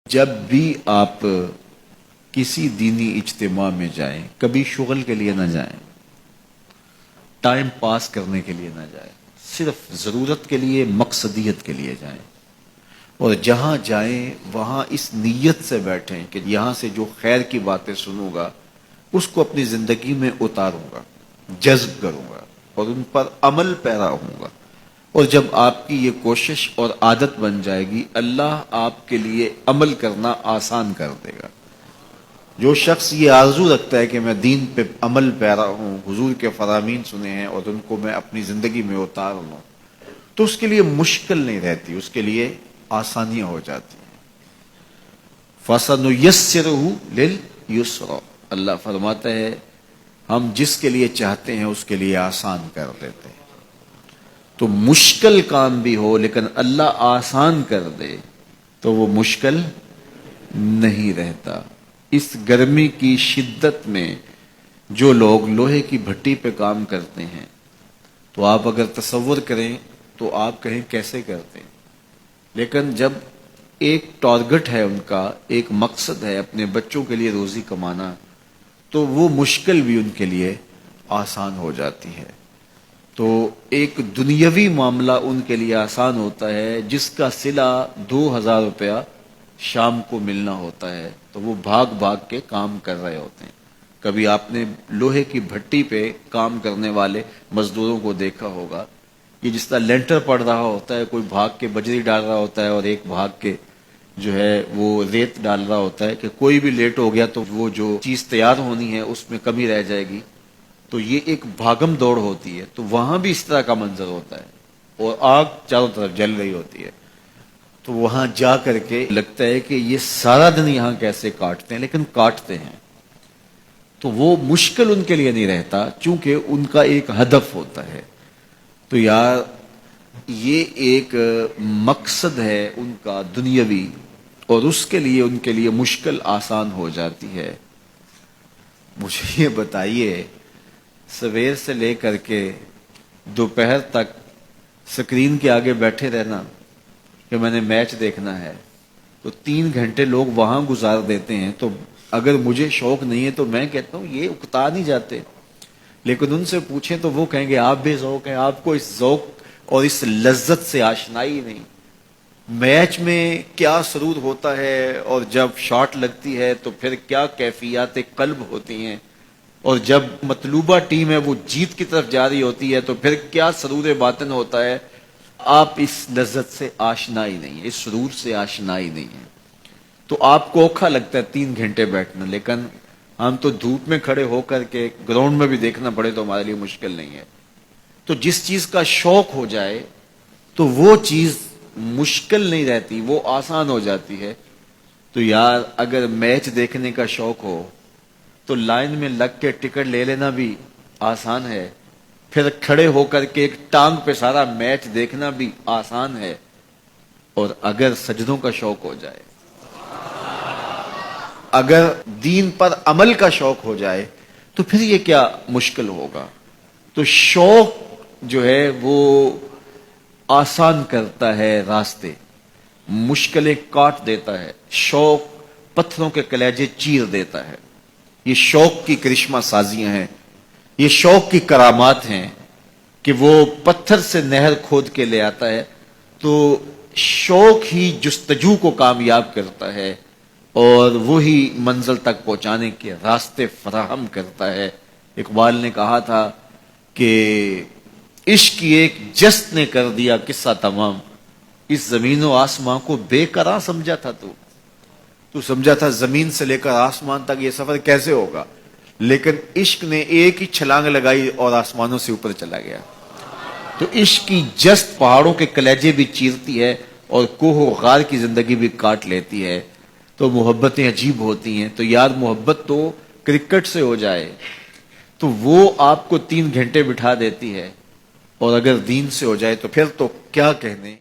جب بھی آپ کسی دینی اجتماع میں جائیں، کبھی شغل کے لیے نہ جائیں، ٹائم پاس کرنے کے لیے نہ جائیں، صرف ضرورت کے لیے، مقصدیت کے لیے جائیں، اور جہاں جائیں وہاں اس نیت سے بیٹھیں کہ یہاں سے جو خیر کی باتیں سنوں گا اس کو اپنی زندگی میں اتاروں گا، جذب کروں گا اور ان پر عمل پیرا ہوں گا۔ اور جب آپ کی یہ کوشش اور عادت بن جائے گی، اللہ آپ کے لیے عمل کرنا آسان کر دے گا۔ جو شخص یہ آرزو رکھتا ہے کہ میں دین پہ عمل پیرا ہوں، حضور کے فرامین سنے ہیں اور ان کو میں اپنی زندگی میں اتار لوں، تو اس کے لیے مشکل نہیں رہتی، اس کے لیے آسانیاں ہو جاتی ہیں۔ فَسَنُيَسِّرُهُ لِلْيُسْرَىٰ، اللہ فرماتا ہے ہم جس کے لیے چاہتے ہیں اس کے لیے آسان کر دیتے ہیں۔ تو مشکل کام بھی ہو لیکن اللہ آسان کر دے تو وہ مشکل نہیں رہتا۔ اس گرمی کی شدت میں جو لوگ لوہے کی بھٹی پہ کام کرتے ہیں تو آپ اگر تصور کریں تو آپ کہیں کیسے کرتے ہیں، لیکن جب ایک ٹارگٹ ہے، ان کا ایک مقصد ہے اپنے بچوں کے لیے روزی کمانا، تو وہ مشکل بھی ان کے لیے آسان ہو جاتی ہے۔ تو ایک دنیاوی معاملہ ان کے لیے آسان ہوتا ہے جس کا صلہ 2000 روپیہ شام کو ملنا ہوتا ہے، تو وہ بھاگ بھاگ کے کام کر رہے ہوتے ہیں۔ کبھی آپ نے لوہے کی بھٹی پہ کام کرنے والے مزدوروں کو دیکھا ہوگا، یہ جس طرح لینٹر پڑ رہا ہوتا ہے، کوئی بھاگ کے بجری ڈال رہا ہوتا ہے اور ایک بھاگ کے جو ہے وہ ریت ڈال رہا ہوتا ہے کہ کوئی بھی لیٹ ہو گیا تو وہ جو چیز تیار ہونی ہے اس میں کمی رہ جائے گی۔ تو یہ ایک بھاگم دوڑ ہوتی ہے، تو وہاں بھی اس طرح کا منظر ہوتا ہے اور آگ چاروں طرف جل رہی ہوتی ہے۔ تو وہاں جا کر کے لگتا ہے کہ یہ سارا دن یہاں کیسے کاٹتے ہیں، لیکن کاٹتے ہیں۔ تو وہ مشکل ان کے لیے نہیں رہتا چونکہ ان کا ایک ہدف ہوتا ہے۔ تو یار یہ ایک مقصد ہے ان کا دنیاوی، اور اس کے لیے مشکل آسان ہو جاتی ہے۔ مجھے یہ بتائیے، سویر سے لے کر کے دوپہر تک سکرین کے آگے بیٹھے رہنا کہ میں نے میچ دیکھنا ہے، تو 3 گھنٹے لوگ وہاں گزار دیتے ہیں۔ تو اگر مجھے شوق نہیں ہے تو میں کہتا ہوں یہ اکتا نہیں جاتے، لیکن ان سے پوچھیں تو وہ کہیں گے آپ بے ذوق ہیں، آپ کو اس ذوق اور اس لذت سے آشنائی نہیں۔ میچ میں کیا سرور ہوتا ہے اور جب شاٹ لگتی ہے تو پھر کیا کیفیات قلب ہوتی ہیں، اور جب مطلوبہ ٹیم ہے وہ جیت کی طرف جا رہی ہوتی ہے تو پھر کیا سرور باطن ہوتا ہے۔ آپ اس لذت سے آشنائی نہیں ہے، اس سرور سے آشنائی نہیں ہے، تو آپ کو اوکھا لگتا ہے 3 گھنٹے بیٹھنا، لیکن ہم تو دھوپ میں کھڑے ہو کر کے گراؤنڈ میں بھی دیکھنا پڑے تو ہمارے لیے مشکل نہیں ہے۔ تو جس چیز کا شوق ہو جائے تو وہ چیز مشکل نہیں رہتی، وہ آسان ہو جاتی ہے۔ تو یار اگر میچ دیکھنے کا شوق ہو تو لائن میں لگ کے ٹکٹ لے لینا بھی آسان ہے، پھر کھڑے ہو کر کے ایک ٹانگ پہ سارا میچ دیکھنا بھی آسان ہے، اور اگر سجدوں کا شوق ہو جائے، اگر دین پر عمل کا شوق ہو جائے تو پھر یہ کیا مشکل ہوگا۔ تو شوق جو ہے وہ آسان کرتا ہے راستے، مشکلیں کاٹ دیتا ہے، شوق پتھروں کے کلیجے چیر دیتا ہے۔ یہ شوق کی کرشمہ سازیاں ہیں، یہ شوق کی کرامات ہیں کہ وہ پتھر سے نہر کھود کے لے آتا ہے۔ تو شوق ہی جستجو کو کامیاب کرتا ہے اور وہی منزل تک پہنچانے کے راستے فراہم کرتا ہے۔ اقبال نے کہا تھا کہ عشق کی ایک جست نے کر دیا قصہ تمام، اس زمین و آسمان کو بے قرار سمجھا تھا تو سمجھا تھا زمین سے لے کر آسمان تک یہ سفر کیسے ہوگا، لیکن عشق نے ایک ہی چھلانگ لگائی اور آسمانوں سے اوپر چلا گیا۔ تو عشق کی جست پہاڑوں کے کلیجے بھی چیرتی ہے اور کوہ و غار کی زندگی بھی کاٹ لیتی ہے۔ تو محبتیں عجیب ہوتی ہیں۔ تو یار محبت تو کرکٹ سے ہو جائے تو وہ آپ کو 3 گھنٹے بٹھا دیتی ہے، اور اگر دین سے ہو جائے تو پھر تو کیا کہنے۔